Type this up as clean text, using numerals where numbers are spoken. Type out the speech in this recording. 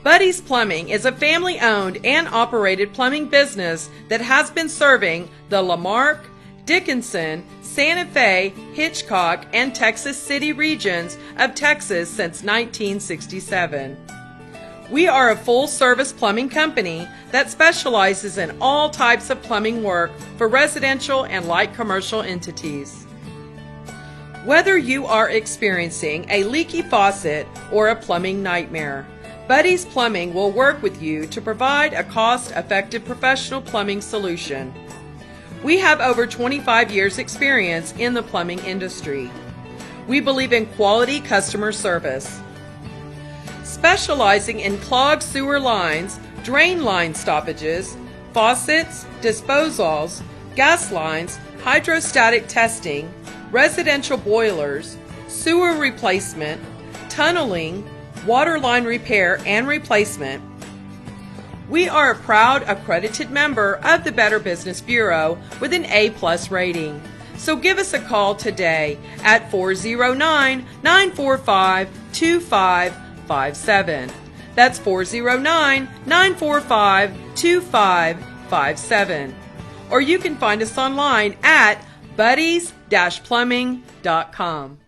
Buddy's Plumbing is a family-owned and operated plumbing business that has been serving the Marque, Dickinson, Santa Fe, Hitchcock, and Texas City regions of Texas since 1967. We are a full-service plumbing company that specializes in all types of plumbing work for residential and light commercial entities. Whether you are experiencing a leaky faucet or a plumbing nightmare, Buddy's Plumbing will work with you to provide a cost-effective professional plumbing solution. We have over 25 years experience in the plumbing industry. We believe in quality customer service. Specializing in clogged sewer lines, drain line stoppages, faucets, disposals, gas lines, hydrostatic testing, residential boilers, sewer replacement, tunneling, water line repair and replacement. We are a proud accredited member of the Better Business Bureau with an A+ rating. So give us a call today at 409-945-2557. That's 409-945-2557. Or you can find us online at buddies-plumbing.com.